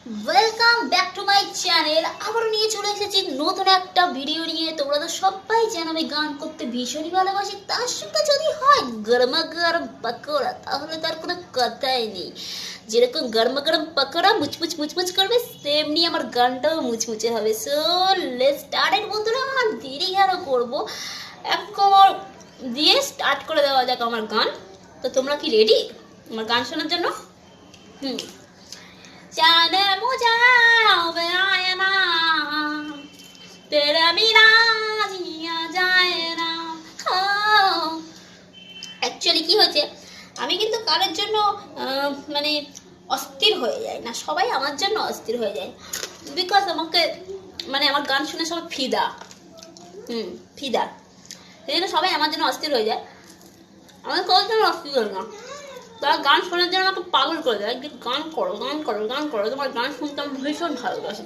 Welcome back to my channel. আবারও নিয়ে চলে এসেছি নতুন একটা ভিডিও নিয়ে। তোমরা তো সবাই জানো আমি গান করতে ভীষণই ভালোবাসি, তার সঙ্গে যদি হয় গরমা গরম পকোড়া তাহলে তার কোনো কথাই নেই। যেরকম গরমা গরম পকোড়া মুচমুচ মুচমুচ করবে, তেমনি আমার গানটাও মুচমুচে হবে। সো লেটস স্টার্ট বন্ধুরা, আর দেরি কেন করবো, এক কোমর দিয়ে স্টার্ট করে দেওয়া যাক আমার গান। তো তোমরা কি রেডি আমার গান শোনার জন্য? जाने मुझे अब आए ना तेरा बिना जिया जाए না। অ্যাকচুয়ালি কি হয়েছে, আমি কিন্তু কারোর জন্য মানে অস্থির হয়ে যায় না, সবাই আমার জন্য অস্থির হয়ে যায়। বিকজ আমাকে মানে আমার গান শুনে সবাই ফিদা, ফিদা, সেই জন্য সবাই আমার জন্য অস্থির হয়ে যায়। আমি কারোর জন্য অস্থির হই না, তারা গান শোনার জন্য আমাকে পাগল করে দেয়। একদিন গান করো গান করো গান করো, তোমার গান শুনতে আমি ভীষণ ভালোবাসি।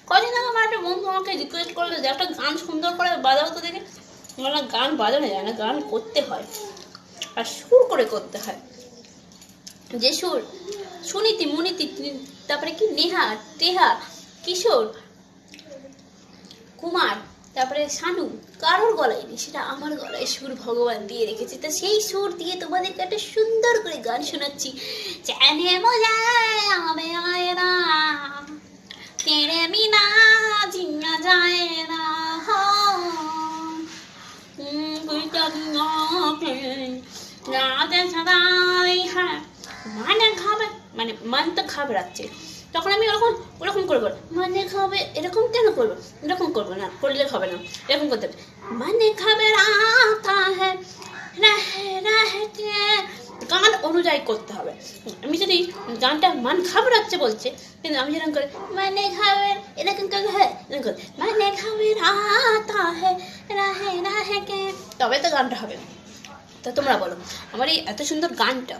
কদিন আগে আমার একটা বন্ধু আমাকে রিকোয়েস্ট করলো যে একটা গান সুন্দর করে বাজাও তো দেখে। না, গান বাজানো যায় না, গান করতে হয় আর সুর করে করতে হয়। যে সুর সুনীতি মুনীতি, তারপরে কি নেহা টেহা কিশোর কুমার, তারপরে শানু, কারোর গলায় নেই, সেটা আমার গলায় সুর ভগবান দিয়ে রেখেছে। তো সেই সুর দিয়ে তোমাদেরকে একটা সুন্দর করে গান শোনাচ্ছি। জানে মজা আবে আয় না তেরে বিনা জিয়া যায় না, মানে খাবে, মানে মন তো ঘাবড়াচ্ছে। তখন আমি ওরকম ওরকম করবো, মানে খাবে এরকম কেন করবো, এরকম করবো না, করলে হবে না, এরকম করতে হবে। মানে ঘাবড়াতা হ্যাঁ গান অনুযায়ী করতে হবে। আমি যদি গানটা মান ঘাবড়াচ্ছে বলছে, কিন্তু আমি যেরকম করে মানে খাবে এরকম করে, হ্যাঁ এরকম করে মানে ঘাবড়াতা হ্যাঁ রাহে রাহে কে, তবে তো গানটা হবে। তা তোমরা বলো, আমার এই এত সুন্দর গানটা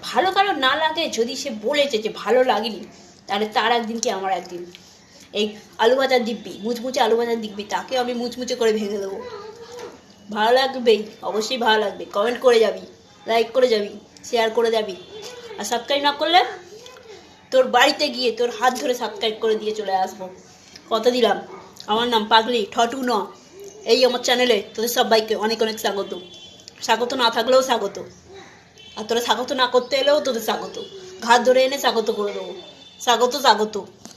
ভালো কারো না লাগে, যদি সে বলেছে যে ভালো লাগেনি, তাহলে তার একদিন কি আমার একদিন। এই আলু ভাজার দিব্যি, মুচমুচে আলু ভাজার দিব্যি, তাকে আমি মুচমুচে করে ভেঙে দেবো। ভালো লাগবেই, অবশ্যই ভালো লাগবে। কমেন্ট করে যাবি, লাইক করে যাবি, শেয়ার করে যাবি, আর সাবস্ক্রাইব না করলে তোর বাড়িতে গিয়ে তোর হাত ধরে সাবস্ক্রাইব করে দিয়ে চলে আসবো। কথা দিলাম। আমার নাম পাগলি ঠটু ন। এই আমার চ্যানেলে তোদের সবাইকে অনেক অনেক স্বাগত। স্বাগত না থাকলেও স্বাগত, আর তোরা স্বাগত না করতে এলেও তোদের স্বাগত, ঘাট ধরে এনে স্বাগত করে দেবো। স্বাগত স্বাগত।